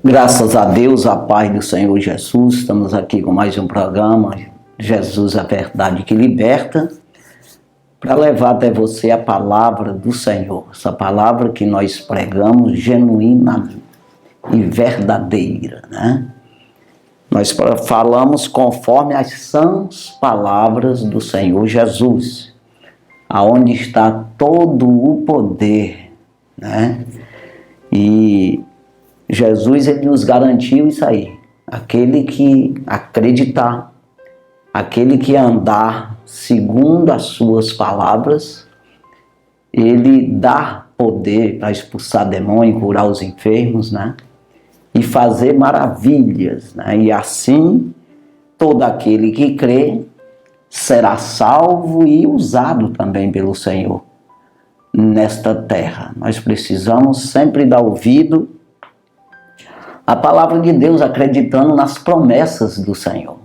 Graças a Deus, a paz do Senhor Jesus, estamos aqui com mais um programa, Jesus, a Verdade que Liberta, para levar até você a palavra do Senhor, essa palavra que nós pregamos genuína e verdadeira, né? Nós falamos conforme as sãs palavras do Senhor Jesus, aonde está todo o poder, né? E Jesus, ele nos garantiu isso aí. Aquele que acreditar, aquele que andar segundo as suas palavras, ele dá poder para expulsar demônio, curar os enfermos, né? E fazer maravilhas, né? E assim, todo aquele que crê será salvo e usado também pelo Senhor nesta terra. Nós precisamos sempre dar ouvido à palavra de Deus, acreditando nas promessas do Senhor.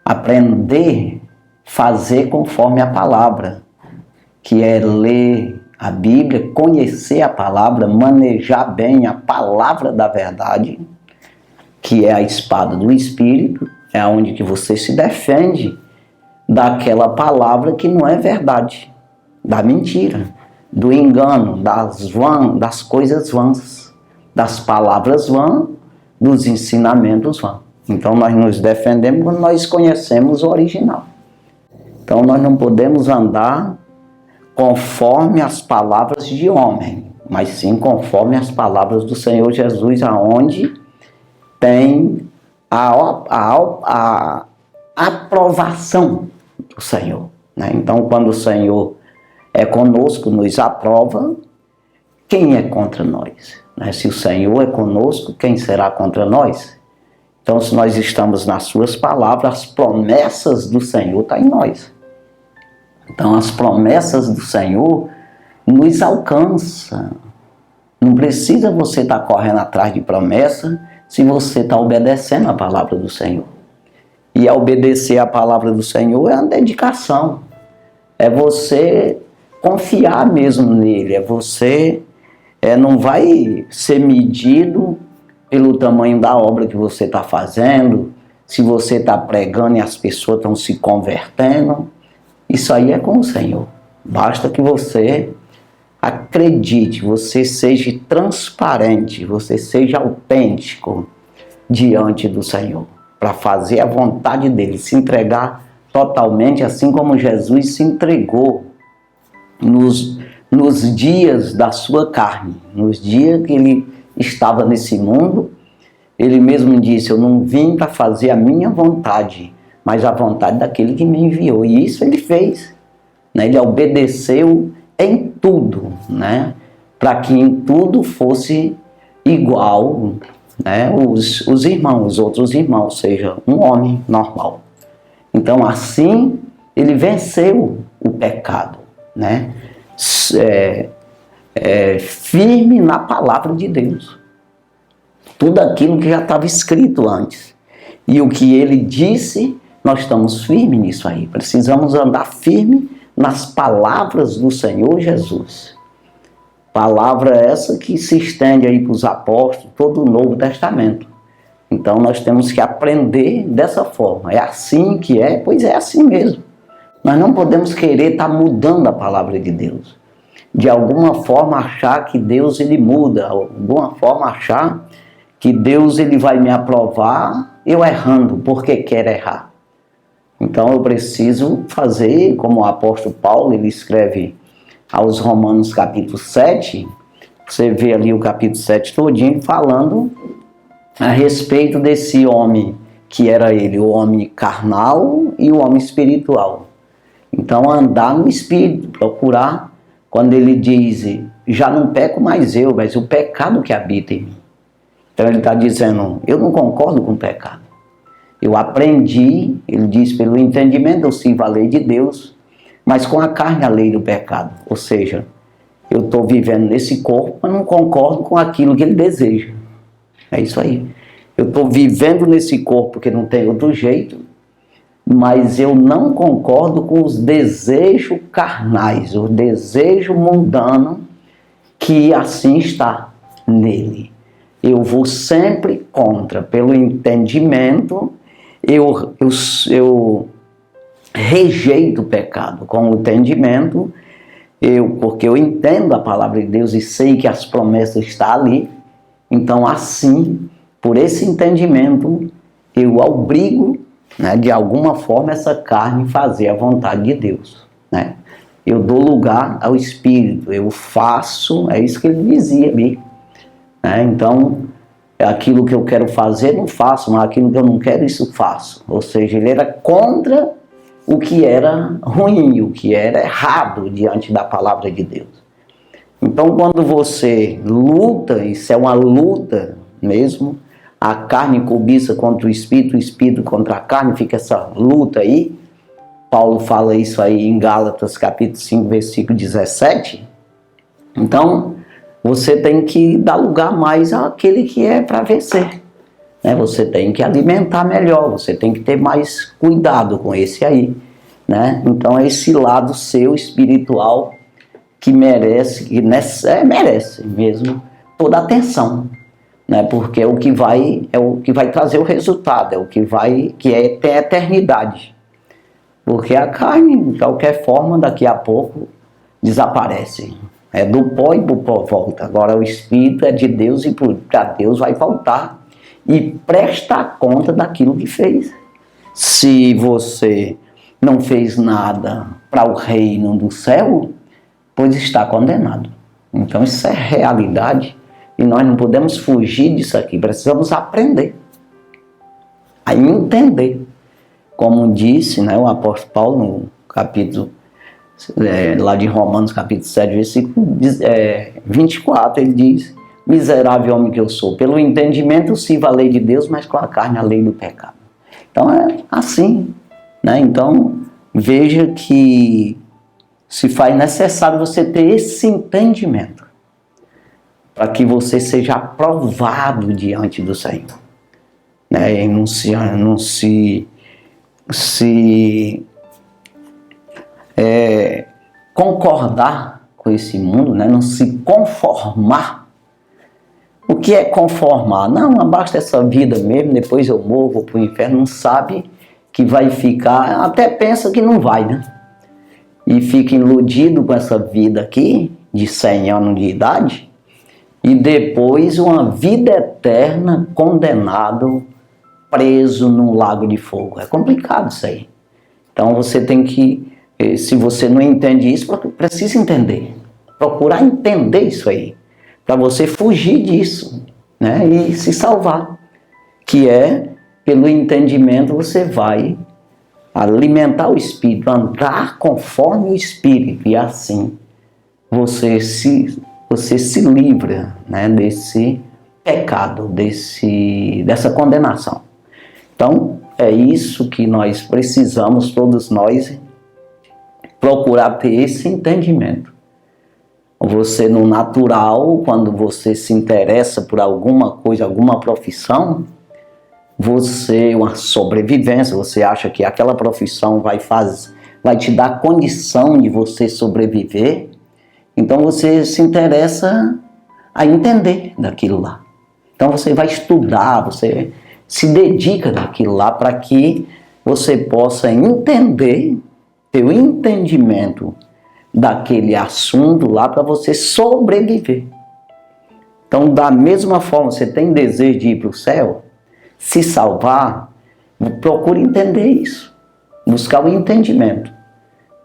Aprender, fazer conforme a palavra, que é ler a Bíblia, conhecer a palavra, manejar bem a palavra da verdade, que é a espada do Espírito, é onde que você se defende daquela palavra que não é verdade, da mentira, do engano, das coisas vãs, das palavras vãs, dos ensinamentos vãs. Então nós nos defendemos quando nós conhecemos o original. Então nós não podemos andar conforme as palavras de homem, mas sim conforme as palavras do Senhor Jesus, aonde tem a aprovação do Senhor, né? Então quando o Senhor é conosco, nos aprova, quem é contra nós? Se o Senhor é conosco, quem será contra nós? Então, se nós estamos nas suas palavras, as promessas do Senhor estão em nós. Então, as promessas do Senhor nos alcançam. Não precisa você estar correndo atrás de promessa se você está obedecendo a palavra do Senhor. E a obedecer a palavra do Senhor é uma dedicação. É você confiar mesmo nele, é você... não vai ser medido pelo tamanho da obra que você está fazendo, se você está pregando e as pessoas estão se convertendo. Isso aí é com o Senhor. Basta que você acredite, você seja transparente, você seja autêntico diante do Senhor, para fazer a vontade dele, se entregar totalmente, assim como Jesus se entregou nos dias da sua carne, nos dias que ele estava nesse mundo. Ele mesmo disse: eu não vim para fazer a minha vontade, mas a vontade daquele que me enviou. E isso ele fez, né? Ele obedeceu em tudo, né? Para que em tudo fosse igual, né? Os irmãos, os outros irmãos, ou seja, um homem normal. Então assim ele venceu o pecado, né? Firme na palavra de Deus, tudo aquilo que já estava escrito antes, e o que ele disse, nós estamos firmes nisso aí. Precisamos andar firme nas palavras do Senhor Jesus, palavra essa que se estende aí para os apóstolos, todo o Novo Testamento. Então nós temos que aprender dessa forma. É assim que é, pois é assim mesmo. Nós não podemos querer estar mudando a palavra de Deus. De alguma forma achar que Deus ele muda, de alguma forma achar que Deus ele vai me aprovar eu errando, porque quer errar. Então eu preciso fazer, como o apóstolo Paulo, ele escreve aos Romanos capítulo 7, você vê ali o capítulo 7 todinho falando a respeito desse homem que era ele, o homem carnal e o homem espiritual. Então andar no Espírito, procurar, quando ele diz, já não peco mais eu, mas o pecado que habita em mim. Então ele está dizendo, eu não concordo com o pecado. Eu aprendi, ele diz, pelo entendimento eu sirvo a lei de Deus, mas com a carne a lei do pecado. Ou seja, eu estou vivendo nesse corpo, mas não concordo com aquilo que ele deseja. É isso aí. Eu estou vivendo nesse corpo porque não tem outro jeito, mas eu não concordo com os desejos carnais, o desejo mundano que assim está nele. eu vou sempre contra. Pelo entendimento, eu rejeito o pecado. Com o entendimento, porque eu entendo a palavra de Deus e sei que as promessas estão ali. Então, assim, por esse entendimento, eu obrigo, né, de alguma forma, essa carne a fazer a vontade de Deus, né? Eu dou lugar ao Espírito, eu faço, é isso que ele dizia ali, né? Então, aquilo que eu quero fazer, não faço, mas aquilo que eu não quero, isso faço. Ou seja, ele era contra o que era ruim, o que era errado diante da palavra de Deus. Então, quando você luta, isso é uma luta mesmo, a carne cobiça contra o espírito contra a carne, fica essa luta aí. Paulo fala isso aí em Gálatas capítulo 5, versículo 17. Então, você tem que dar lugar mais àquele que é para vencer, né? Você tem que alimentar melhor, você tem que ter mais cuidado com esse aí, né? Então, é esse lado seu espiritual que merece mesmo toda a atenção, né? Porque é o que vai trazer o resultado, que é ter eternidade. Porque a carne, de qualquer forma, daqui a pouco desaparece. É do pó e pro pó volta. Agora o Espírito é de Deus e para Deus vai voltar e prestar conta daquilo que fez. Se você não fez nada para o reino do céu, pois está condenado. Então isso é realidade e nós não podemos fugir disso aqui. Precisamos aprender a entender. Como disse, né, o apóstolo Paulo no capítulo lá de Romanos, capítulo 7, versículo 24, ele diz: miserável homem que eu sou, pelo entendimento sirvo a lei de Deus, mas com a carne a lei do pecado. Então é assim, né? Então veja que se faz necessário você ter esse entendimento para que você seja aprovado diante do Senhor, né? E não se concordar com esse mundo, né? Não se conformar. O que é conformar? Não, basta essa vida mesmo, depois eu morro, vou para o inferno. Não sabe que vai ficar, até pensa que não vai, né? E fica iludido com essa vida aqui, de 100 anos de idade, e depois uma vida eterna condenado, preso num lago de fogo. É complicado isso aí. Então você tem que, se você não entende isso, precisa entender. Procurar entender isso aí, para você fugir disso, né? E se salvar. Que é, pelo entendimento, você vai alimentar o Espírito, andar conforme o Espírito. E assim, você se livra, né, desse pecado, dessa condenação. Então, é isso que nós precisamos, todos nós, procurar ter esse entendimento. Você, no natural, quando você se interessa por alguma coisa, alguma profissão, uma sobrevivência, você acha que aquela profissão vai te dar condição de você sobreviver, então você se interessa a entender daquilo lá. Então você vai estudar, você se dedica naquilo lá para que você possa entender, ter o entendimento daquele assunto lá para você sobreviver. Então, da mesma forma, você tem desejo de ir para o céu, se salvar, procure entender isso, buscar o entendimento,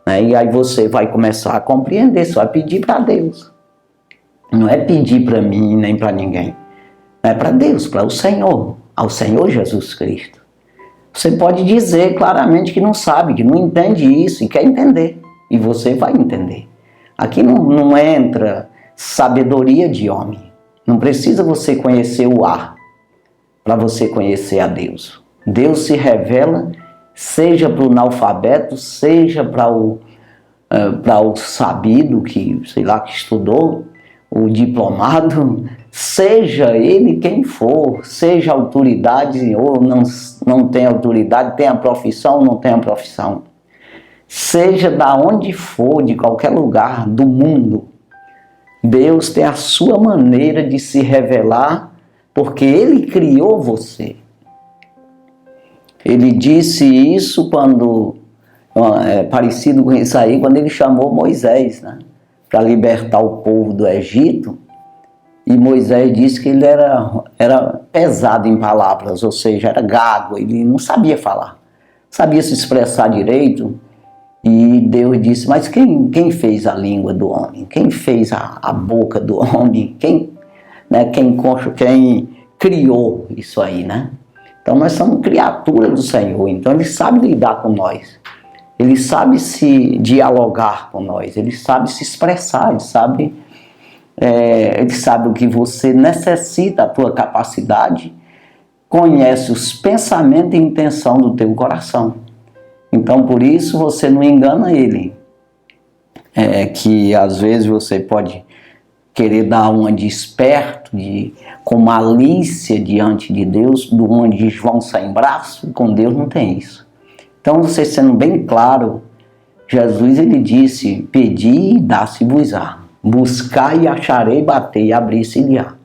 né? E aí você vai começar a compreender, você vai pedir para Deus. Não é pedir para mim nem para ninguém, é para Deus, para o Senhor, ao Senhor Jesus Cristo. Você pode dizer claramente que não sabe, que não entende isso e quer entender, e você vai entender. Aqui não entra sabedoria de homem, não precisa você conhecer o ar para você conhecer a Deus. Deus se revela, seja para o analfabeto, seja para o sabido, que estudou, o diplomado, seja ele quem for, seja autoridade ou não tem autoridade, tem a profissão ou não tem a profissão. Seja da onde for, de qualquer lugar do mundo, Deus tem a sua maneira de se revelar porque Ele criou você. Ele disse isso quando, parecido com isso aí, quando Ele chamou Moisés, né, para libertar o povo do Egito. E Moisés disse que ele era pesado em palavras, ou seja, era gago, ele não sabia falar, sabia se expressar direito. E Deus disse, mas quem fez a língua do homem? Quem fez a boca do homem? Quem criou isso aí, né? Então nós somos criatura do Senhor, então Ele sabe lidar com nós. Ele sabe se dialogar com nós, Ele sabe se expressar, Ele sabe o que você necessita, a tua capacidade, conhece os pensamentos e intenção do teu coração. Então, por isso, você não engana Ele. Que às vezes você pode querer dar uma de esperto, com malícia diante de Deus, do uma de João sem braço, com Deus não tem isso. Então, você sendo bem claro, Jesus ele disse, pedi e dá-se-vos-á. Buscar e acharei, bater e abrir-se-lhe-á.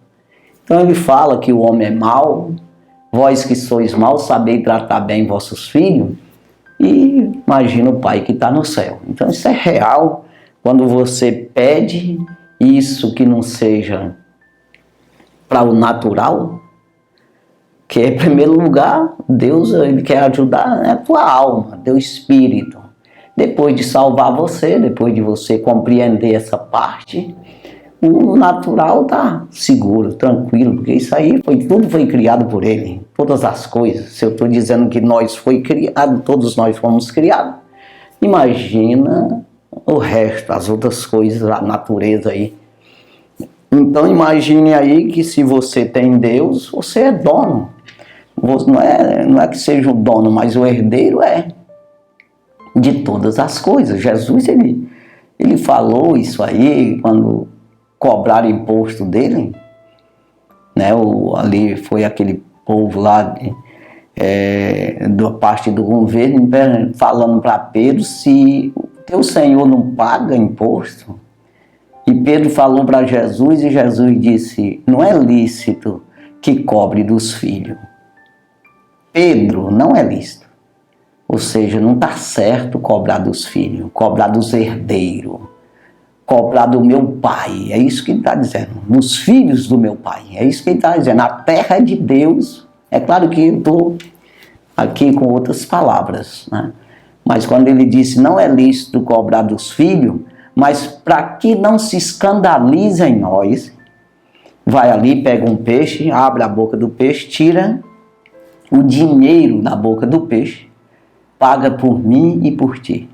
Então ele fala que o homem é mau, vós que sois maus, sabei tratar bem vossos filhos, e imagina o Pai que está no céu. Então isso é real, quando você pede isso que não seja para o natural, que em primeiro lugar, Deus ele quer ajudar a tua alma, teu espírito. Depois de salvar você, depois de você compreender essa parte, o natural está seguro, tranquilo, porque isso aí tudo foi criado por Ele, todas as coisas. Se eu estou dizendo que nós foi criado, todos nós fomos criados, imagina o resto, as outras coisas, a natureza aí. Então imagine aí que se você tem Deus, você é dono. Não é que seja o dono, mas o herdeiro de todas as coisas. Jesus, ele falou isso aí quando cobraram imposto dele, né? Ali foi aquele povo lá da parte do governo falando para Pedro, se o teu Senhor não paga imposto. E Pedro falou para Jesus e Jesus disse, não é lícito que cobre dos filhos. Pedro, não é lícito. Ou seja, não está certo cobrar dos filhos, cobrar dos herdeiros, cobrar do meu pai. É isso que ele está dizendo. Dos filhos do meu pai. É isso que ele está dizendo. A terra é de Deus. É claro que eu estou aqui com outras palavras, né? Mas quando ele disse não é lícito cobrar dos filhos, mas para que não se escandalizem nós, vai ali, pega um peixe, abre a boca do peixe, tira o dinheiro da boca do peixe, paga por mim e por ti.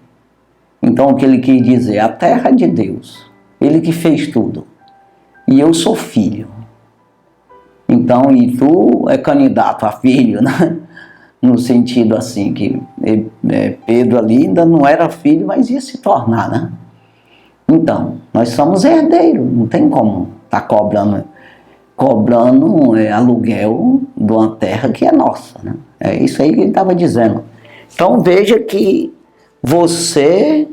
Então o que ele quis dizer, a terra é de Deus, Ele que fez tudo, e eu sou filho. Então, e tu é candidato a filho, né? No sentido assim, que Pedro ali ainda não era filho, mas ia se tornar, né? Então, nós somos herdeiros, não tem como estar cobrando aluguel de uma terra que é nossa, né? É isso aí que ele estava dizendo. Então veja que você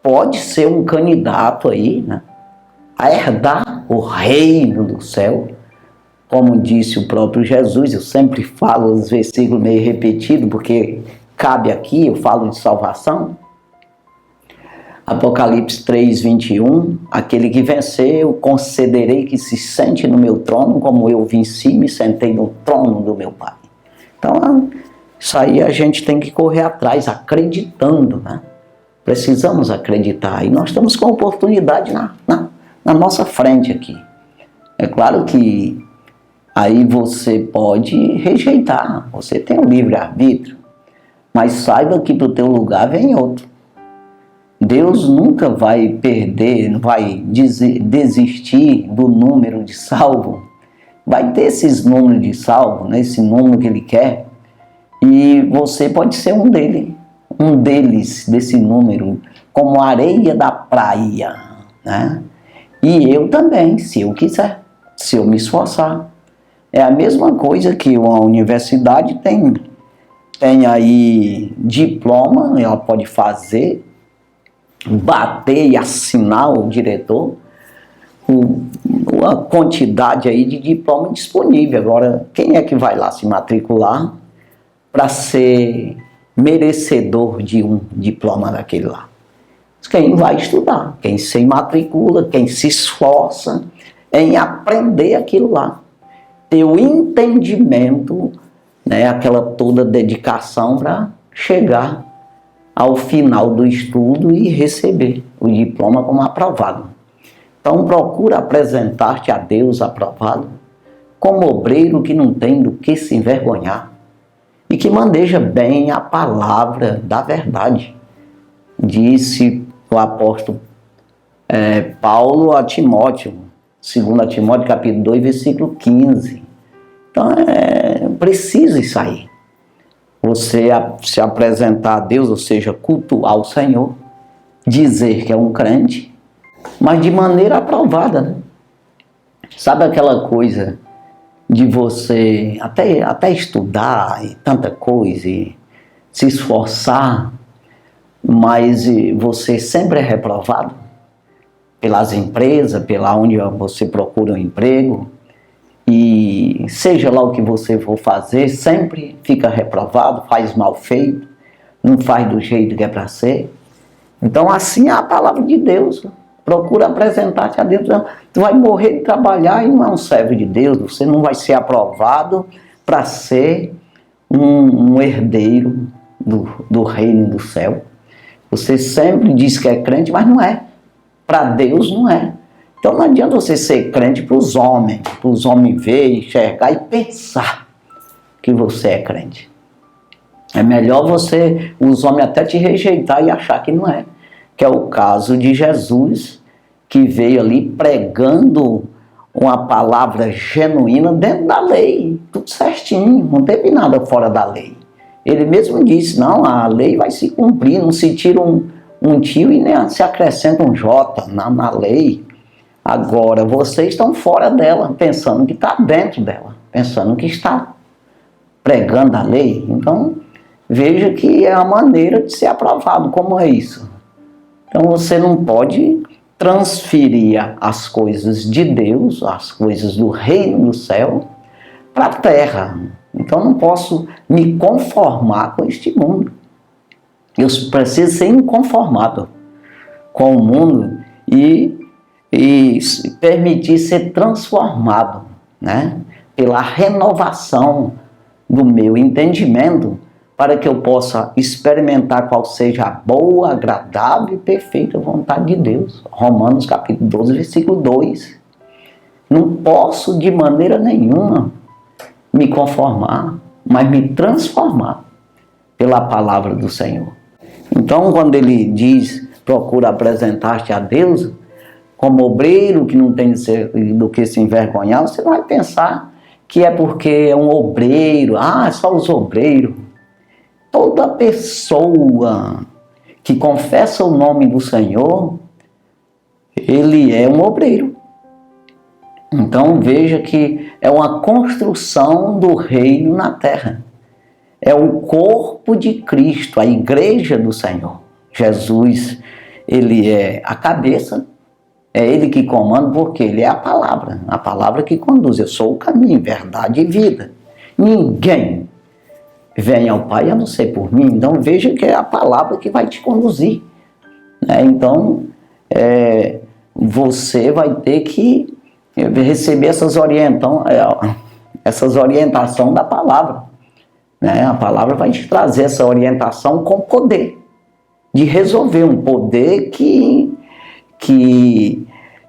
pode ser um candidato aí, né, a herdar o reino do céu, como disse o próprio Jesus. Eu sempre falo os versículos meio repetidos, porque cabe aqui, eu falo de salvação. Apocalipse 3, 21, aquele que vencer, eu concederei que se sente no meu trono, como eu venci e me sentei no trono do meu Pai. Então, isso aí a gente tem que correr atrás, acreditando, né? Precisamos acreditar. E nós estamos com a oportunidade na nossa frente aqui. É claro que aí você pode rejeitar, você tem o livre-arbítrio, mas saiba que para o teu lugar vem outro. Deus nunca vai perder, não vai desistir do número de salvo. Vai ter esses números de salvo, né? Esse número que Ele quer. E você pode ser um deles, desse número, como a areia da praia, né? E eu também, se eu quiser, se eu me esforçar. É a mesma coisa que uma universidade tem aí diploma, ela pode fazer, bater e assinar o diretor, uma quantidade aí de diploma disponível. Agora, quem é que vai lá se matricular para ser merecedor de um diploma daquele lá? Quem vai estudar, quem se matricula, quem se esforça em aprender aquilo lá. Ter o entendimento, né, aquela toda dedicação para chegar ao final do estudo e receber o diploma como aprovado. Então procura apresentar-te a Deus aprovado, como obreiro que não tem do que se envergonhar e que maneja bem a palavra da verdade. Disse o apóstolo Paulo a Timóteo, 2 Timóteo capítulo 2, versículo 15. Então precisa isso aí. Você se apresentar a Deus, ou seja, cultuar o Senhor, dizer que é um crente, mas de maneira aprovada, né? Sabe aquela coisa de você até estudar e tanta coisa, e se esforçar, mas você sempre é reprovado pelas empresas, pela onde você procura um emprego, e seja lá o que você for fazer, sempre fica reprovado, faz mal feito, não faz do jeito que é para ser. Então assim é a palavra de Deus. Procura apresentar-te a Deus. Tu vai morrer de trabalhar e não é um servo de Deus. Você não vai ser aprovado para ser um herdeiro do reino do céu. Você sempre diz que é crente, mas não é. Para Deus não é. Então não adianta você ser crente para os homens ver, enxergar e pensar que você é crente. É melhor os homens até te rejeitar e achar que não é. Que é o caso de Jesus, que veio ali pregando uma palavra genuína dentro da lei, tudo certinho, não teve nada fora da lei. Ele mesmo disse, não, a lei vai se cumprir, não se tira um tio e nem se acrescenta um J na lei. Agora, vocês estão fora dela, pensando que está dentro dela, pensando que está pregando a lei. Então, veja que é a maneira de ser aprovado. Como é isso? Então, você não pode transferir as coisas de Deus, as coisas do reino do céu, para a terra. Então, não posso me conformar com este mundo. Eu preciso ser inconformado com o mundo e permitir ser transformado, né, pela renovação do meu entendimento, para que eu possa experimentar qual seja a boa, agradável e perfeita vontade de Deus. Romanos capítulo 12, versículo 2. Não posso de maneira nenhuma me conformar, mas me transformar pela palavra do Senhor. Então, quando ele diz, procura apresentar-te a Deus, como obreiro que não tem do que se envergonhar, você vai pensar que é porque é um obreiro, só os obreiros. Toda pessoa que confessa o nome do Senhor, ele é um obreiro. Então veja que é uma construção do reino na terra. É o corpo de Cristo, a igreja do Senhor. Jesus, ele é a cabeça, é ele que comanda, porque ele é a palavra que conduz. Eu sou o caminho, verdade e vida. Ninguém vem ao Pai a não ser por mim. Então veja que é a palavra que vai te conduzir, né? Então você vai ter que receber essas orientações da palavra, né? A palavra vai te trazer essa orientação com poder de resolver, um poder que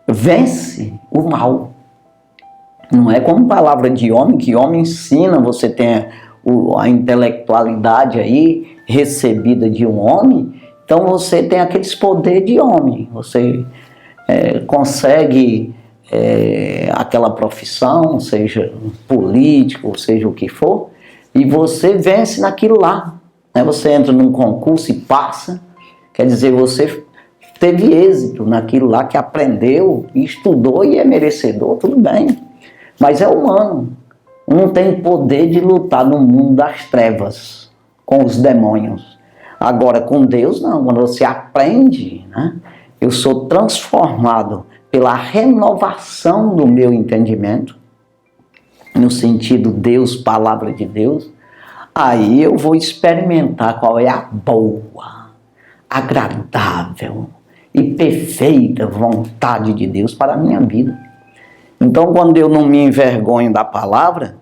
vence o mal. Não é como palavra de homem, que homem ensina, você tem a intelectualidade aí recebida de um homem, então você tem aqueles poderes de homem, você consegue aquela profissão, seja político, seja o que for, e você vence naquilo lá, né? Você entra num concurso e passa, quer dizer, você teve êxito naquilo lá que aprendeu, estudou e é merecedor, tudo bem, mas é humano. Não tem poder de lutar no mundo das trevas com os demônios. Agora, com Deus, não. Quando você aprende, né? Eu sou transformado pela renovação do meu entendimento, no sentido Deus, palavra de Deus, aí eu vou experimentar qual é a boa, agradável e perfeita vontade de Deus para a minha vida. Então, quando eu não me envergonho da palavra,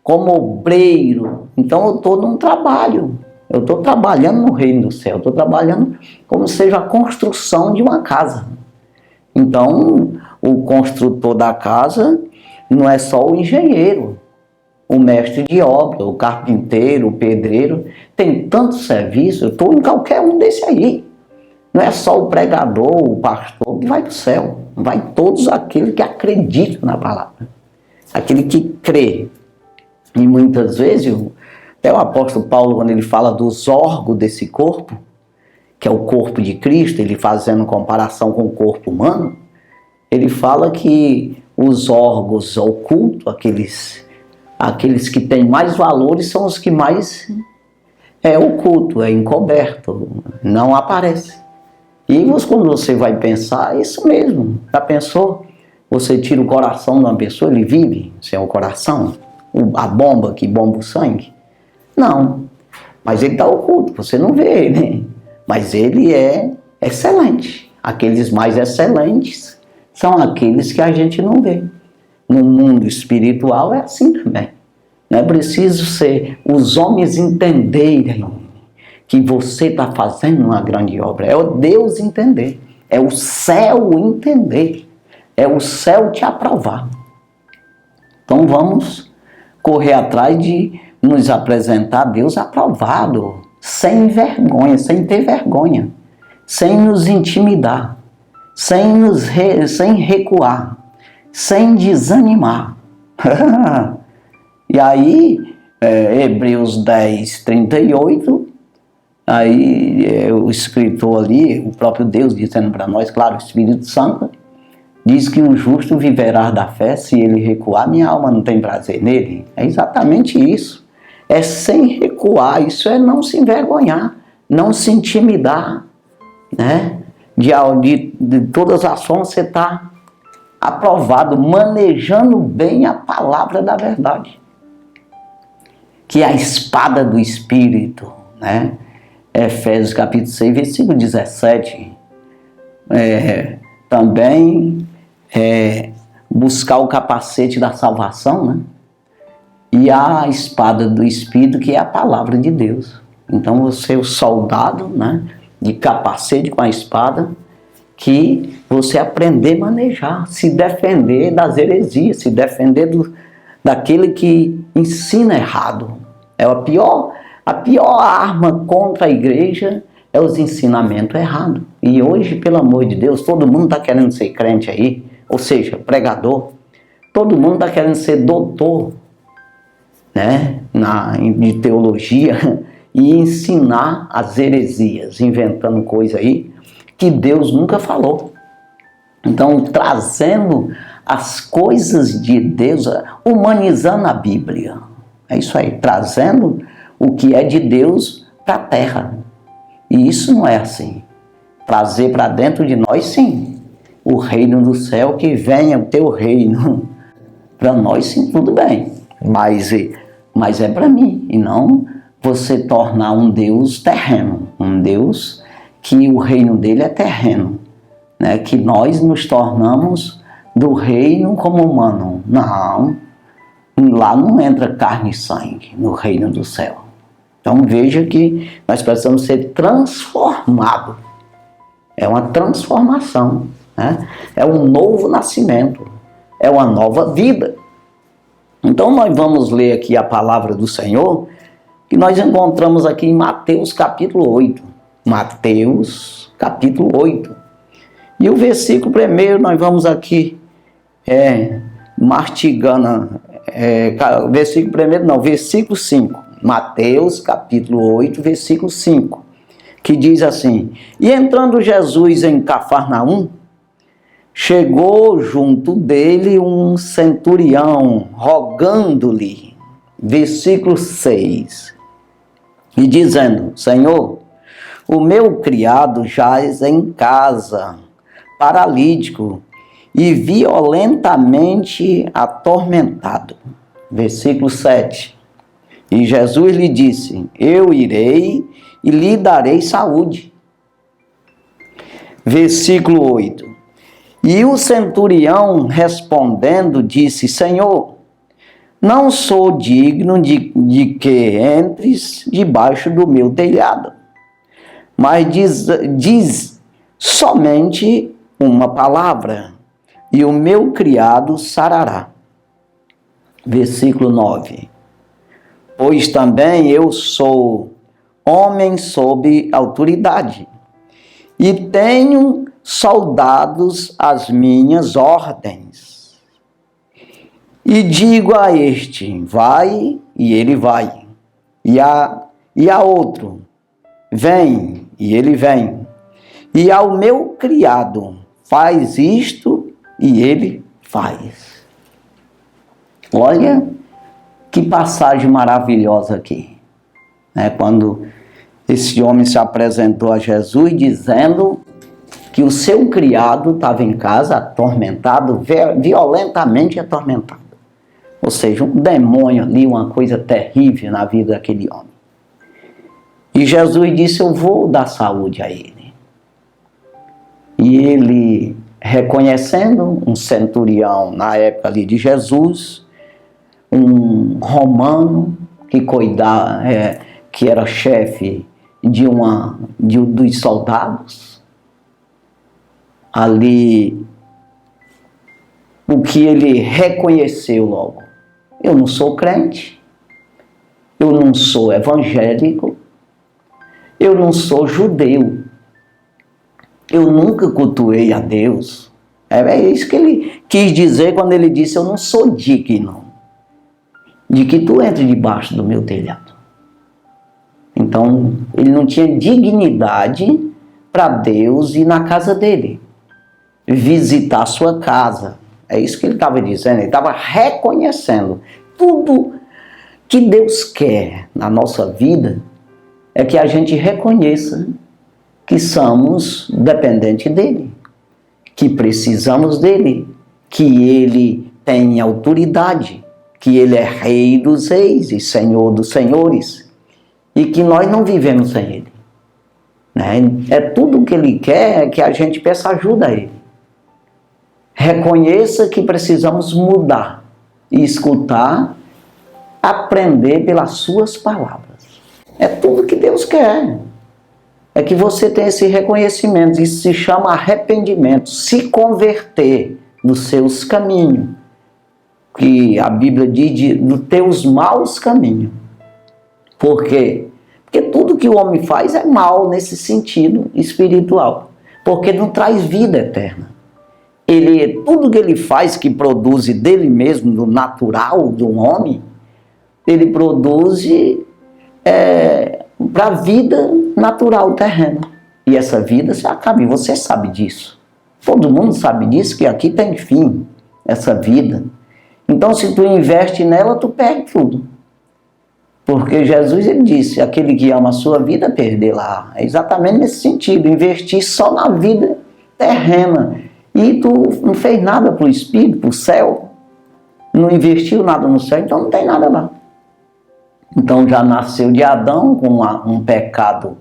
como obreiro, então eu estou num trabalho, eu estou trabalhando no reino do céu, estou trabalhando como seja a construção de uma casa. Então, o construtor da casa não é só o engenheiro, o mestre de obra, o carpinteiro, o pedreiro, tem tanto serviço, eu estou em qualquer um desse aí. Não é só o pregador, o pastor que vai para o céu, vai todos aqueles que acreditam na palavra, aquele que crê. E muitas vezes, até o apóstolo Paulo, quando ele fala dos órgãos desse corpo, que é o corpo de Cristo, ele fazendo comparação com o corpo humano, ele fala que os órgãos ocultos, aqueles que têm mais valores, são os que mais é oculto, é encoberto, não aparece. E quando você vai pensar, é isso mesmo. Já pensou? Você tira o coração de uma pessoa, ele vive sem o coração? A bomba que bomba o sangue? Não. Mas ele está oculto, você não vê ele. Mas ele é excelente. Aqueles mais excelentes são aqueles que a gente não vê. No mundo espiritual é assim também. Não é preciso os homens entenderem que você está fazendo uma grande obra. É o Deus entender. É o céu entender. É o céu te aprovar. Então vamos correr atrás de nos apresentar a Deus aprovado, sem vergonha, sem ter vergonha, sem nos intimidar, sem recuar, sem desanimar. E aí, Hebreus 10, 38, aí o escritor ali, o próprio Deus dizendo para nós, claro, o Espírito Santo, diz que o justo viverá da fé, se ele recuar, minha alma não tem prazer nele. É exatamente isso. É sem recuar, isso é não se envergonhar, não se intimidar, né? De todas as formas você está aprovado, manejando bem a palavra da verdade, que é a espada do Espírito, né? Efésios capítulo 6, versículo 17, também buscar o capacete da salvação, né? E a espada do Espírito, que é a palavra de Deus. Então você é o soldado, né? De capacete com a espada, que você aprender a manejar, se defender das heresias, se defender daquele que ensina errado. É a pior arma contra a igreja é os ensinamentos errados. E hoje, pelo amor de Deus, todo mundo está querendo ser crente aí, ou seja, pregador. Todo mundo está querendo ser doutor, né, de teologia e ensinar as heresias, inventando coisa aí que Deus nunca falou. Então, trazendo as coisas de Deus, humanizando a Bíblia. É isso aí, trazendo o que é de Deus para a terra. E isso não é assim. Trazer para dentro de nós, sim, o reino do céu, que venha o teu reino. Para nós, sim, tudo bem. Mas é para mim, e não você tornar um Deus terreno, um Deus que o reino dele é terreno, né? Que nós nos tornamos do reino como humano. Não, lá não entra carne e sangue no reino do céu. Então veja que nós precisamos ser transformados. É uma transformação, né? É um novo nascimento, é uma nova vida. Então nós vamos ler aqui a palavra do Senhor, que nós encontramos aqui em Mateus capítulo 8. Mateus capítulo 8. E o versículo primeiro nós vamos aqui mastigando, versículo primeiro não, versículo 5. Mateus capítulo 8, versículo 5. Que diz assim: E entrando Jesus em Cafarnaum, chegou junto dele um centurião, rogando-lhe, versículo 6, e dizendo: Senhor, o meu criado jaz em casa, paralítico, e violentamente atormentado. Versículo 7. E Jesus lhe disse: eu irei e lhe darei saúde. Versículo 8. E o centurião respondendo disse: Senhor, não sou digno de que entres debaixo do meu telhado, mas diz somente uma palavra, e o meu criado sarará. Versículo 9. Pois também eu sou homem sob autoridade, e tenho soldados às minhas ordens. E digo a este: vai, e ele vai. E a outro: vem, e ele vem. E ao meu criado: faz isto, e ele faz. Olha que passagem maravilhosa aqui. Quando esse homem se apresentou a Jesus dizendo que o seu criado estava em casa atormentado, violentamente atormentado. Ou seja, um demônio ali, uma coisa terrível na vida daquele homem. E Jesus disse: eu vou dar saúde a ele. E ele, reconhecendo um centurião na época ali de Jesus, um romano que era chefe dos soldados, ali, o que ele reconheceu logo: eu não sou crente, eu não sou evangélico, eu não sou judeu, eu nunca cultuei a Deus. É isso que ele quis dizer quando ele disse: eu não sou digno de que tu entre debaixo do meu telhado. Então, ele não tinha dignidade para Deus ir na casa dele, visitar a sua casa. É isso que ele estava dizendo. Ele estava reconhecendo tudo que Deus quer na nossa vida, é que a gente reconheça que somos dependentes dele, que precisamos dele, que ele tem autoridade, que ele é Rei dos Reis e Senhor dos Senhores, e que nós não vivemos sem ele. É tudo o que ele quer, é que a gente peça ajuda a ele. Reconheça que precisamos mudar e escutar, aprender pelas suas palavras. É tudo que Deus quer. É que você tenha esse reconhecimento. Isso se chama arrependimento. Se converter dos seus caminhos. Que a Bíblia diz dos teus maus caminhos. Por quê? Porque tudo que o homem faz é mal nesse sentido espiritual. Porque não traz vida eterna. Tudo que ele faz que produz dele mesmo, do natural do homem, ele produz para a vida natural terrena. E essa vida se acaba, e você sabe disso. Todo mundo sabe disso, que aqui tem fim, essa vida. Então, se tu investe nela, tu perde tudo. Porque Jesus, ele disse: aquele que ama a sua vida, perderá. É exatamente nesse sentido, investir só na vida terrena. E tu não fez nada para o Espírito, para o céu. Não investiu nada no céu, então não tem nada lá. Então já nasceu de Adão com um pecado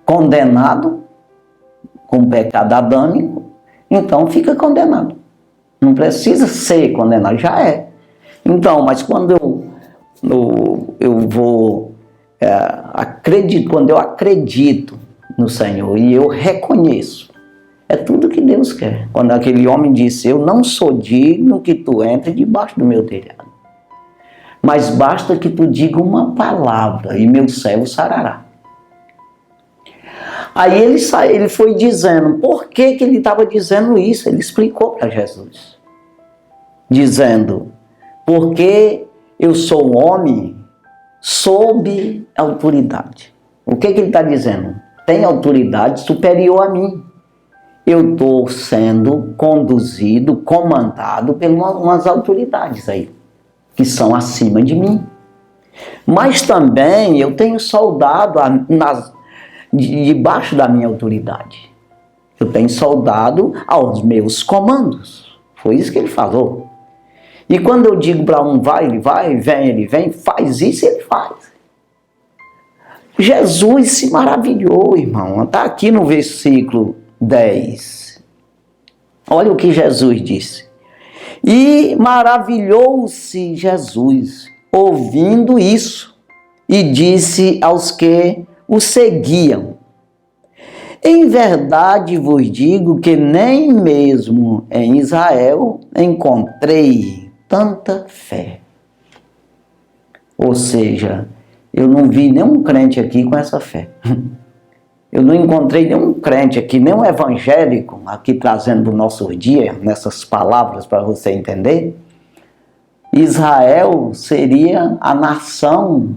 condenado, com um pecado adâmico, então fica condenado. Não precisa ser condenado, já é. Então, mas quando quando eu acredito no Senhor e eu reconheço, é tudo que Deus quer. Quando aquele homem disse: eu não sou digno que tu entre debaixo do meu telhado, mas basta que tu diga uma palavra e meu servo sarará. Aí ele foi dizendo, por que ele estava dizendo isso? Ele explicou para Jesus, dizendo: porque eu sou um homem sob autoridade. O que ele está dizendo? Tem autoridade superior a mim. Eu estou sendo conduzido, comandado por umas autoridades aí, que são acima de mim. Mas também eu tenho soldado debaixo da minha autoridade. Eu tenho soldado aos meus comandos. Foi isso que ele falou. E quando eu digo para um vai, ele vem, faz isso, ele faz. Jesus se maravilhou, irmão. Está aqui no versículo 10. Olha o que Jesus disse. E maravilhou-se Jesus, ouvindo isso, e disse aos que o seguiam: em verdade vos digo que nem mesmo em Israel encontrei tanta fé. Ou seja, eu não vi nenhum crente aqui com essa fé. Eu não encontrei nenhum crente aqui, nenhum evangélico aqui trazendo para o nosso dia, nessas palavras para você entender. Israel seria a nação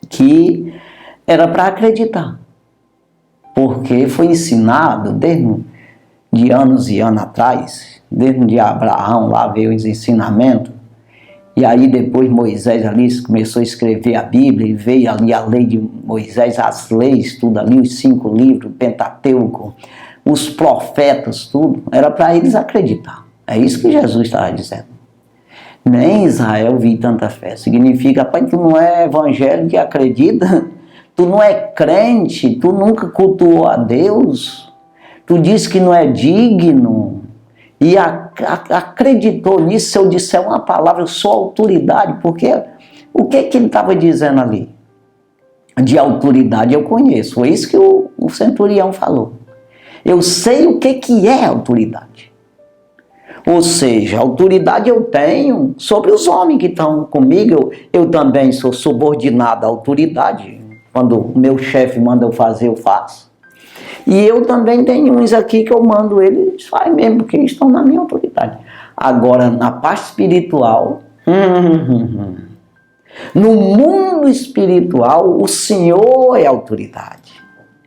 que era para acreditar. Porque foi ensinado desde anos e anos atrás, desde Abraão, lá veio os ensinamentos. E aí depois Moisés ali começou a escrever a Bíblia, e veio ali a lei de Moisés, as leis, tudo ali, os 5 livros, o Pentateuco, os profetas, tudo. Era para eles acreditar. É isso que Jesus estava dizendo. Nem Israel vi tanta fé. Significa, rapaz, tu não é evangélico que acredita, tu não é crente, tu nunca cultuou a Deus, tu diz que não é digno, e acreditou nisso. Se eu disser uma palavra, eu sou autoridade, porque o que ele estava dizendo ali? De autoridade eu conheço, foi isso que o centurião falou. Eu sei o que é autoridade. Ou seja, autoridade eu tenho sobre os homens que estão comigo, eu também sou subordinado à autoridade. Quando o meu chefe manda eu fazer, eu faço. E eu também tenho uns aqui que eu mando eles fazem mesmo, porque eles estão na minha autoridade. Agora, na parte espiritual, no mundo espiritual, o Senhor é autoridade.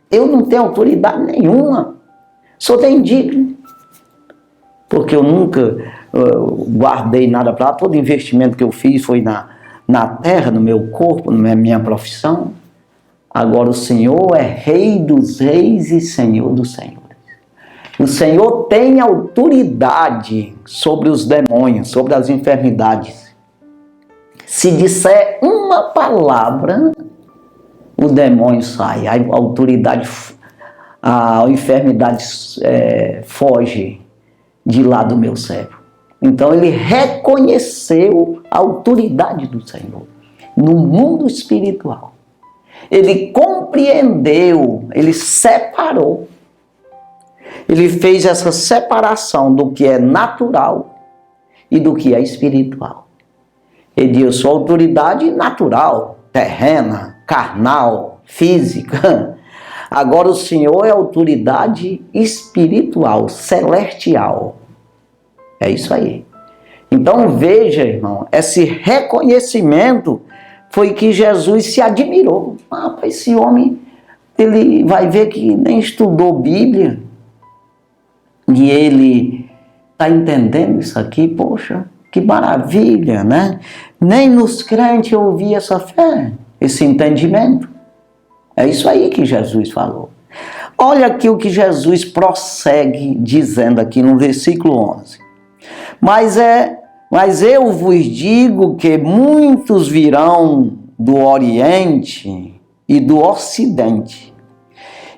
Eu não tenho autoridade nenhuma. Sou indigno. Porque eu nunca guardei nada para lá. Todo investimento que eu fiz foi na terra, no meu corpo, na minha profissão. Agora o Senhor é Rei dos reis e Senhor dos senhores. O Senhor tem autoridade sobre os demônios, sobre as enfermidades. Se disser uma palavra, o demônio sai, a autoridade, a enfermidade foge de lá do meu cérebro. Então ele reconheceu a autoridade do Senhor no mundo espiritual. Ele compreendeu, ele separou. Ele fez essa separação do que é natural e do que é espiritual. Ele deu sua autoridade natural, terrena, carnal, física. Agora o Senhor é autoridade espiritual, celestial. É isso aí. Então veja, irmão, esse reconhecimento foi que Jesus se admirou. Esse homem, ele vai ver que nem estudou Bíblia. E ele está entendendo isso aqui. Poxa, que maravilha, né? Nem nos crentes eu ouvi essa fé, esse entendimento. É isso aí que Jesus falou. Olha aqui o que Jesus prossegue dizendo aqui no versículo 11. Mas eu vos digo que muitos virão do Oriente e do Ocidente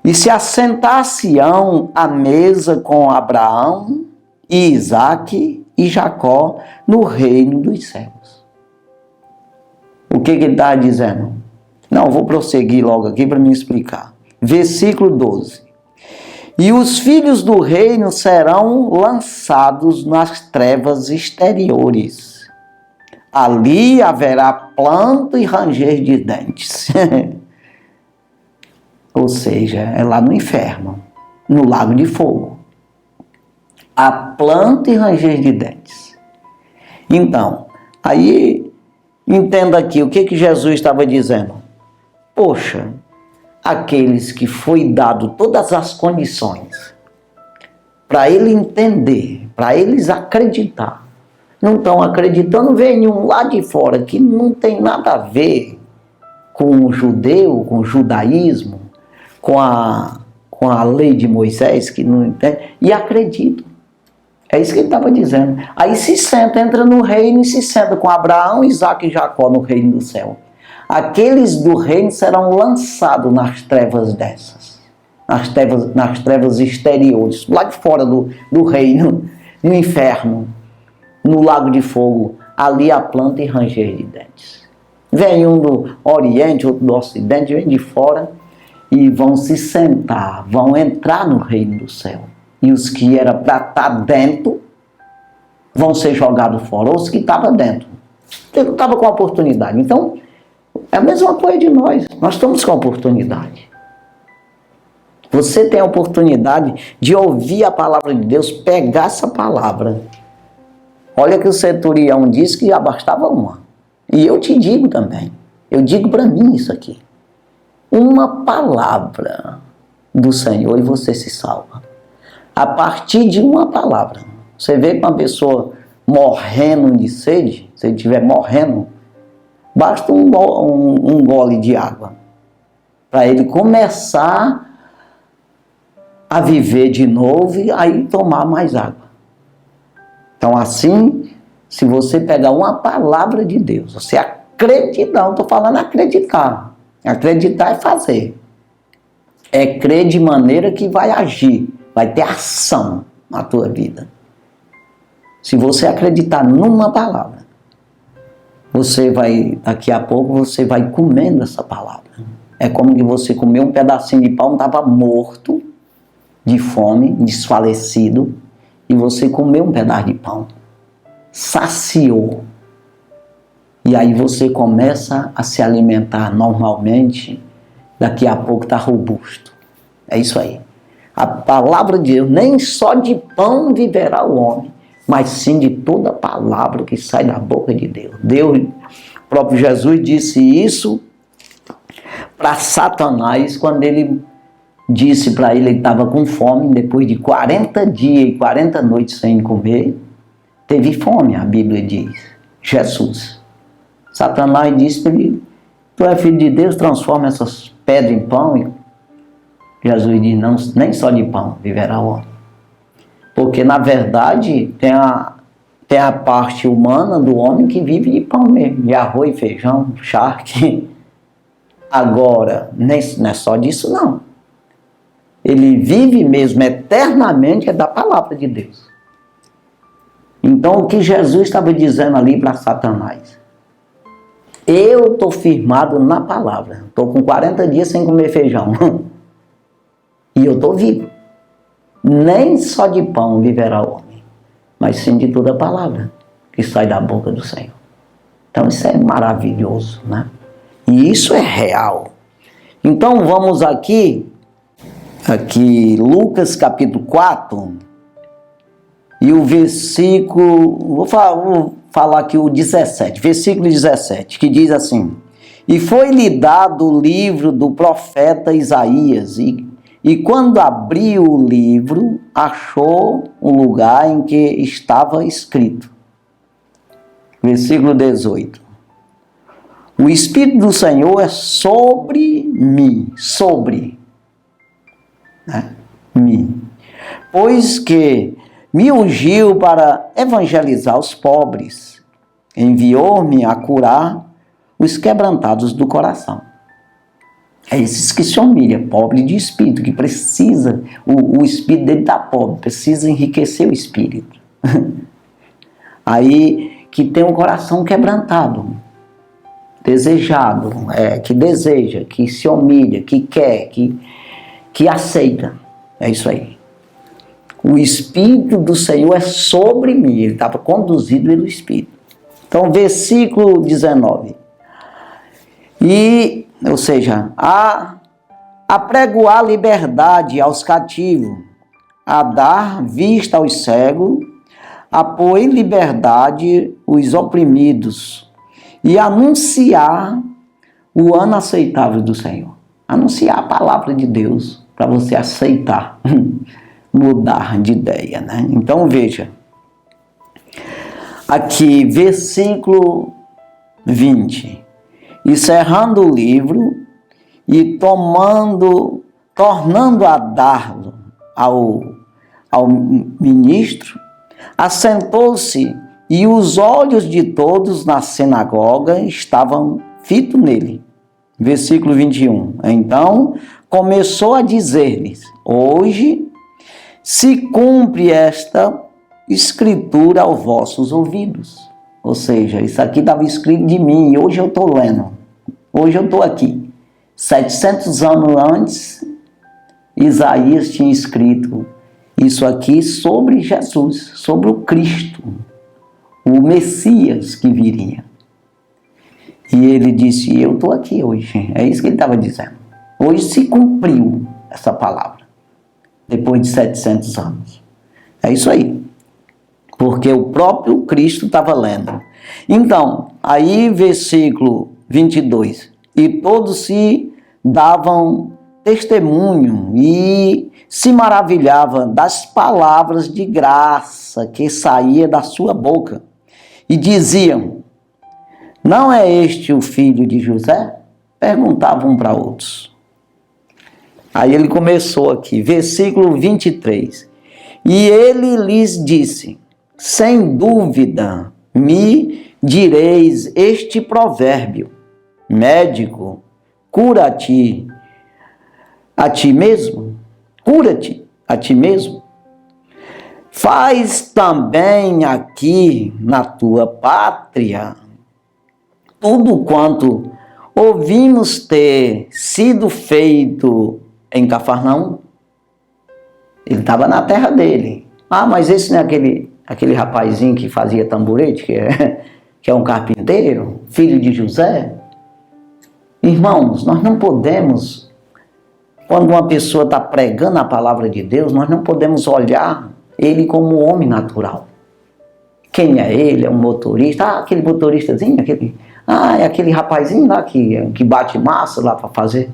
e se assentar-se-ão à mesa com Abraão, e Isaque e Jacó no reino dos céus. O que ele está dizendo? Não, vou prosseguir logo aqui para me explicar. Versículo 12. E os filhos do reino serão lançados nas trevas exteriores. Ali haverá pranto e ranger de dentes. Ou seja, é lá no inferno, no lago de fogo. Há pranto e ranger de dentes. Então, aí, entenda aqui o que Jesus estava dizendo. Poxa, aqueles que foi dado todas as condições para ele entender, para eles acreditar, não estão acreditando, vem um lá de fora que não tem nada a ver com o judeu, com o judaísmo, com com a lei de Moisés, que não entende, e acreditam. É isso que ele estava dizendo. Aí se senta, entra no reino e se senta com Abraão, Isaac e Jacó no reino do céu. Aqueles do reino serão lançados nas trevas dessas, nas trevas exteriores, lá de fora do reino, no inferno, no lago de fogo, ali a planta e ranger de dentes. Vem um do Oriente, outro do Ocidente, vem de fora e vão se sentar, vão entrar no reino do céu. E os que eram para estar dentro vão ser jogados fora, ou os que estavam dentro. Ele não estava com a oportunidade. Então, é a mesma coisa de nós. Nós estamos com a oportunidade. Você tem a oportunidade de ouvir a palavra de Deus, pegar essa palavra. Olha que o centurião disse que já bastava uma. E eu te digo também. Eu digo para mim isso aqui. Uma palavra do Senhor e você se salva. A partir de uma palavra. Você vê uma pessoa morrendo de sede, se ele estiver morrendo, basta um gole de água para ele começar a viver de novo e aí tomar mais água. Então assim, se você pegar uma palavra de Deus, você acreditar, não estou falando acreditar. Acreditar é fazer. É crer de maneira que vai agir, vai ter ação na tua vida. Se você acreditar numa palavra, você vai, daqui a pouco, você vai comendo essa palavra. É como que você comeu um pedacinho de pão, estava morto, de fome, desfalecido, e você comeu um pedaço de pão. Saciou. E aí você começa a se alimentar normalmente, daqui a pouco está robusto. É isso aí. A palavra de Deus, nem só de pão viverá o homem, mas sim de toda palavra que sai da boca de Deus. Deus, o próprio Jesus disse isso para Satanás, quando ele disse para ele estava com fome, depois de 40 dias e 40 noites sem comer, teve fome, a Bíblia diz, Jesus. Satanás disse para ele, tu é filho de Deus, transforma essas pedras em pão. E Jesus diz, não, nem só de pão viverá o homem. Porque, na verdade, tem a parte humana do homem que vive de pão mesmo, de arroz, feijão, charque. Agora, não é só disso, não. Ele vive mesmo eternamente é da palavra de Deus. Então, o que Jesus estava dizendo ali para Satanás? Eu estou firmado na palavra. Estou com 40 dias sem comer feijão. E eu estou vivo. Nem só de pão viverá o homem, mas sim de toda a palavra que sai da boca do Senhor. Então isso é maravilhoso, né? E isso é real. Então vamos aqui Lucas capítulo 4, e o versículo, vou falar aqui o 17, versículo 17, que diz assim, e foi-lhe dado o livro do profeta Isaías, e quando abriu o livro, achou um lugar em que estava escrito. Versículo 18. O Espírito do Senhor é sobre mim, mim, pois que me ungiu para evangelizar os pobres, enviou-me a curar os quebrantados do coração. É esses que se humilham, pobre de espírito, que precisa, o espírito dele está pobre, precisa enriquecer o espírito. Aí, que tem um coração quebrantado, desejado, que deseja, que se humilha, que quer, que aceita. É isso aí. O Espírito do Senhor é sobre mim, ele estava conduzido pelo Espírito. Então, versículo 19. Ou seja, a pregoar liberdade aos cativos, a dar vista aos cegos, a pôr em liberdade os oprimidos e anunciar o ano aceitável do Senhor. Anunciar a palavra de Deus para você aceitar, mudar de ideia, né? Então veja, aqui versículo 20. E cerrando o livro, e tomando tornando a dar-lo ao ministro, assentou-se e os olhos de todos na sinagoga estavam fitos nele. Versículo 21. Então começou a dizer-lhes: hoje se cumpre esta escritura aos vossos ouvidos. Ou seja, isso aqui estava escrito de mim e hoje eu estou lendo. Hoje eu estou aqui. 700 anos antes, Isaías tinha escrito isso aqui sobre Jesus, sobre o Cristo, o Messias que viria. E ele disse: eu estou aqui hoje. É isso que ele estava dizendo. Hoje se cumpriu essa palavra, depois de 700 anos. É isso aí. Porque o próprio Cristo estava lendo. Então, aí versículo 22. E todos se davam testemunho e se maravilhavam das palavras de graça que saía da sua boca. E diziam: não é este o filho de José? Perguntavam um para outros. Aí ele começou aqui, versículo 23. E ele lhes disse: sem dúvida me direis este provérbio: médico, cura-te a ti mesmo, cura-te a ti mesmo. Faz também aqui na tua pátria tudo quanto ouvimos ter sido feito em Cafarnaum. Ele estava na terra dele. Ah, mas esse não é aquele rapazinho que fazia tamborete, que é um carpinteiro, filho de José? Irmãos, nós não podemos, quando uma pessoa está pregando a palavra de Deus, nós não podemos olhar ele como um homem natural. Quem é ele? É um motorista? Ah, aquele motoristazinho, é aquele rapazinho lá que bate massa lá para fazer.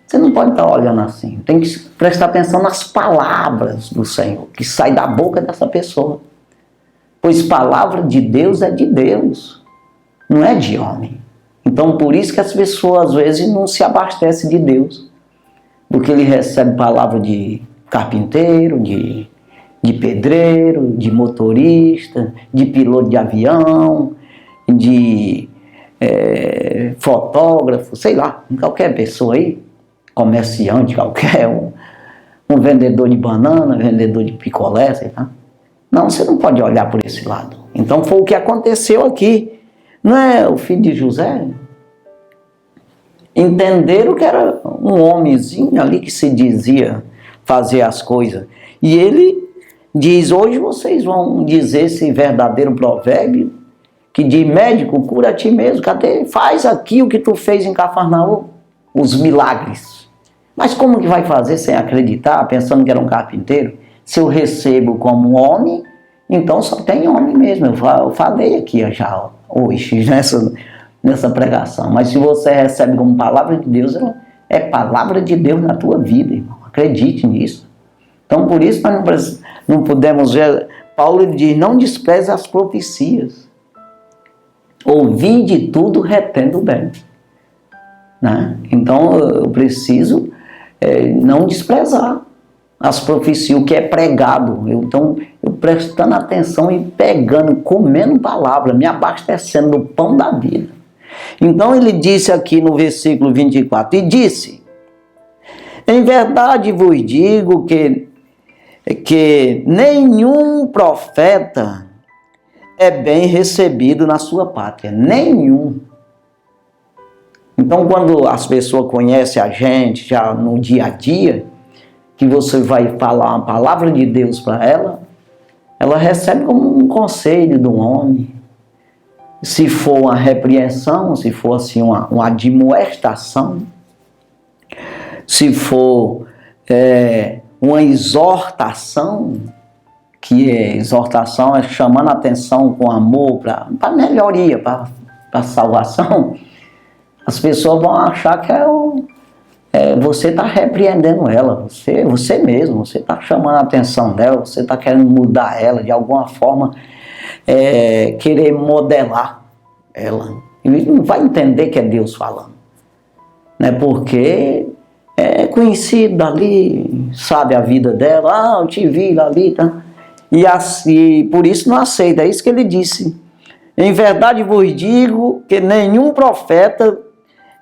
Você não pode estar olhando assim. Tem que prestar atenção nas palavras do Senhor, que saem da boca dessa pessoa. Pois palavra de Deus é de Deus, não é de homem. Então, por isso que as pessoas, às vezes, não se abastecem de Deus. Porque ele recebe palavra de carpinteiro, de pedreiro, de motorista, de piloto de avião, de fotógrafo, sei lá, qualquer pessoa aí, comerciante qualquer, um vendedor de banana, vendedor de picolé, sei lá. Não, você não pode olhar por esse lado. Então foi o que aconteceu aqui. Não é o filho de José? Entenderam que era um homenzinho ali que se dizia fazer as coisas. E ele diz: hoje vocês vão dizer esse verdadeiro provérbio que diz: médico, cura a ti mesmo. Cadê? Faz aqui o que tu fez em Cafarnaum, os milagres. Mas como que vai fazer sem acreditar, pensando que era um carpinteiro? Se eu recebo como homem, então só tem homem mesmo. Eu falei aqui já hoje, nessa pregação. Mas se você recebe como palavra de Deus, é palavra de Deus na tua vida, irmão. Acredite nisso. Então, por isso, nós não podemos ver. Paulo diz: não despreze as profecias. Ouvir de tudo, retendo bem. Né? Então, eu preciso não desprezar as profecias, o que é pregado. Então, eu prestando atenção e pegando, comendo palavra, me abastecendo do pão da vida. Então, ele disse aqui no versículo 24, e disse: em verdade vos digo que nenhum profeta é bem recebido na sua pátria. Nenhum. Então, quando as pessoas conhecem a gente já no dia a dia, que você vai falar uma palavra de Deus para ela recebe como um conselho de um homem. Se for uma repreensão, se for assim uma admoestação, se for uma exortação, que exortação é chamando a atenção com amor para melhoria, para salvação, as pessoas vão achar que você está repreendendo ela, você mesmo, você está chamando a atenção dela, você está querendo mudar ela de alguma forma, querer modelar ela. E não vai entender que é Deus falando, né? Porque É conhecido dali, sabe a vida dela. Ah, eu te vi ali, tá? E assim, por isso não aceita. É isso que ele disse. Em verdade vos digo que nenhum profeta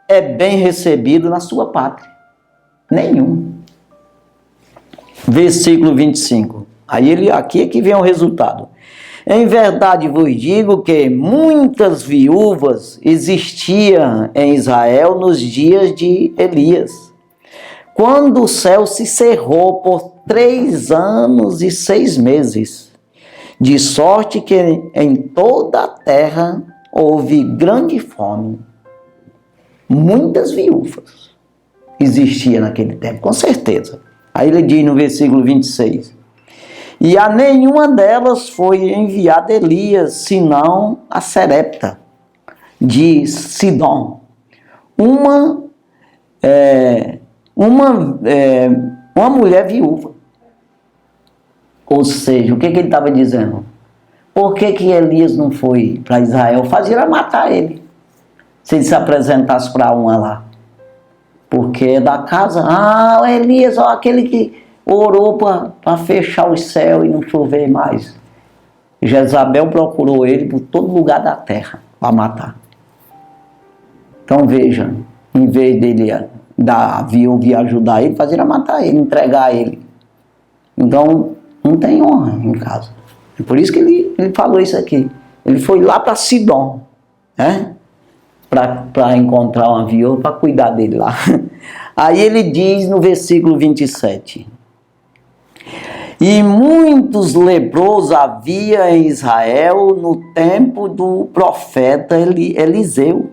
é bem recebido na sua pátria. Nenhum. Versículo 25. Aí aqui é que vem o resultado. Em verdade vos digo que muitas viúvas existiam em Israel nos dias de Elias, quando o céu se cerrou por 3 anos e 6 meses, de sorte que em toda a terra houve grande fome. Muitas viúvas existiam naquele tempo, com certeza. Aí ele diz no versículo 26, e a nenhuma delas foi enviado Elias, senão a Serepta, de Sidom, uma mulher viúva. Ou seja, o que ele estava dizendo? Por que Elias não foi para Israel? Fazia matar ele, se ele se apresentasse para uma lá. Porque é da casa, Elias, aquele que orou para fechar o céu e não chover mais. Jezabel procurou ele por todo lugar da terra para matar. Então veja, em vez dele da viúva ajudar ele, fazer matar ele, entregar ele. Então não tem honra em casa. É por isso que ele falou isso aqui. Ele foi lá para Sidom, né? Para encontrar uma viúva, para cuidar dele lá. Aí ele diz no versículo 27, e muitos leprosos havia em Israel no tempo do profeta Eliseu,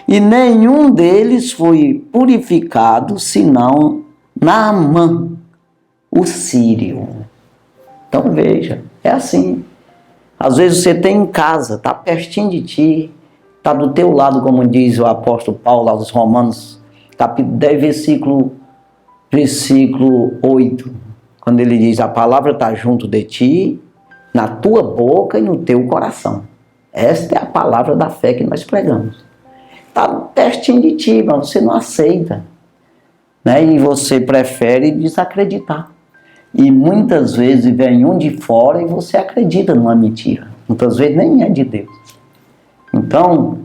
e nenhum deles foi purificado, senão Naamã, o sírio. Então veja, é assim. Às vezes você tem em casa, está pertinho de ti, está do teu lado, como diz o apóstolo Paulo aos Romanos, capítulo 10, versículo 8, quando ele diz, a palavra está junto de ti, na tua boca e no teu coração. Esta é a palavra da fé que nós pregamos. Está pertinho de ti, mas você não aceita, né? E você prefere desacreditar. E muitas vezes vem um de fora e você acredita numa mentira. Muitas vezes nem é de Deus. Então,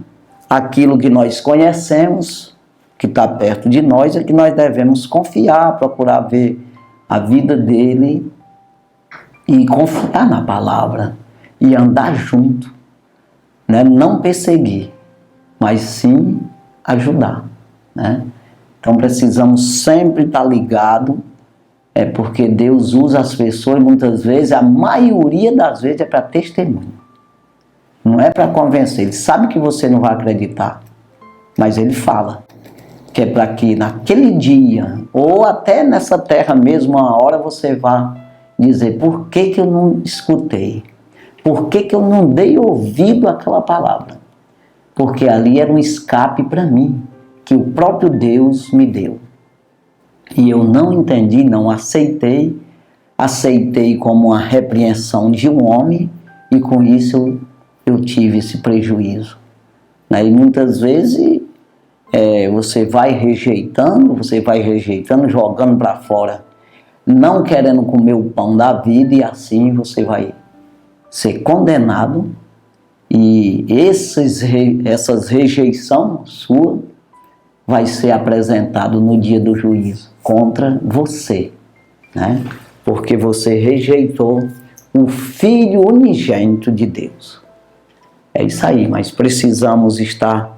aquilo que nós conhecemos, que está perto de nós, é que nós devemos confiar, procurar ver a vida dele e confiar na palavra e andar junto, né? Não perseguir, mas sim ajudar, né? Então precisamos sempre estar ligado, porque Deus usa as pessoas, muitas vezes, a maioria das vezes é para testemunho. Não é para convencer. Ele sabe que você não vai acreditar, mas ele fala que é para que naquele dia, ou até nessa terra mesmo, uma hora você vá dizer, por que eu não escutei? Por que eu não dei ouvido àquela palavra? Porque ali era um escape para mim, que o próprio Deus me deu. E eu não entendi, não aceitei como uma repreensão de um homem, e com isso eu tive esse prejuízo. E muitas vezes você vai rejeitando, jogando para fora, não querendo comer o pão da vida, e assim você vai ser condenado, e essas rejeições suas vai ser apresentado no dia do juízo contra você, né? Porque você rejeitou o Filho unigênito de Deus. É isso aí, mas precisamos estar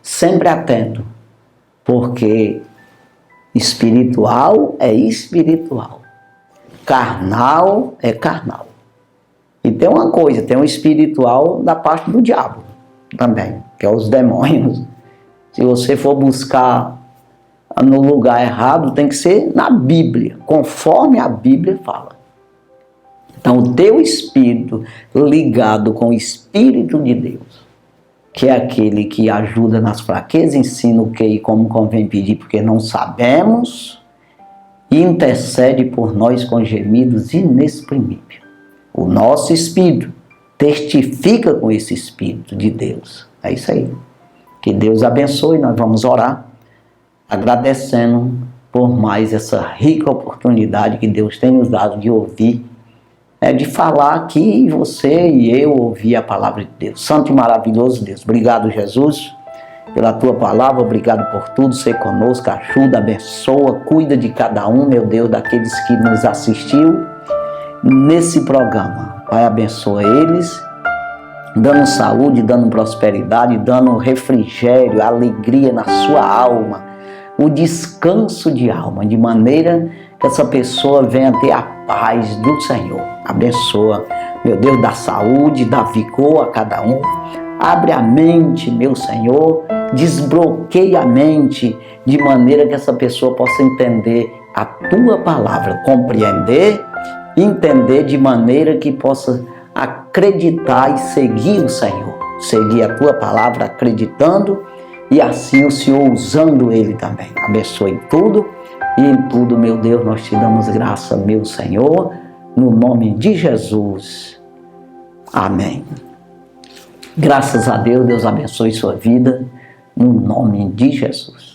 sempre atento, porque espiritual é espiritual, carnal é carnal. E tem uma coisa, tem um espiritual da parte do diabo também, que é os demônios. Se você for buscar no lugar errado, tem que ser na Bíblia, conforme a Bíblia fala. Então, o teu espírito ligado com o Espírito de Deus, que é aquele que ajuda nas fraquezas, ensina o que e como convém pedir, porque não sabemos, e intercede por nós com gemidos inexprimíveis. O nosso espírito testifica com esse Espírito de Deus. É isso aí. Que Deus abençoe, nós vamos orar, agradecendo por mais essa rica oportunidade que Deus tem nos dado de ouvir, de falar aqui, você e eu ouvir a palavra de Deus. Santo e maravilhoso Deus, obrigado, Jesus, pela tua palavra, obrigado por tudo, ser conosco, ajuda, abençoa, cuida de cada um, meu Deus, daqueles que nos assistiu nesse programa. Pai, abençoa eles, dando saúde, dando prosperidade, dando refrigério, alegria na sua alma, o descanso de alma, de maneira que essa pessoa venha ter a paz do Senhor. Abençoa, meu Deus, dá saúde, dá vigor a cada um. Abre a mente, meu Senhor, desbloqueia a mente, de maneira que essa pessoa possa entender a tua palavra, compreender, entender de maneira que possa acreditar e seguir o Senhor, seguir a tua palavra acreditando e assim o Senhor usando ele também. Abençoe tudo e em tudo, meu Deus, nós te damos graça, meu Senhor, no nome de Jesus. Amém. Graças a Deus, Deus abençoe sua vida, no nome de Jesus.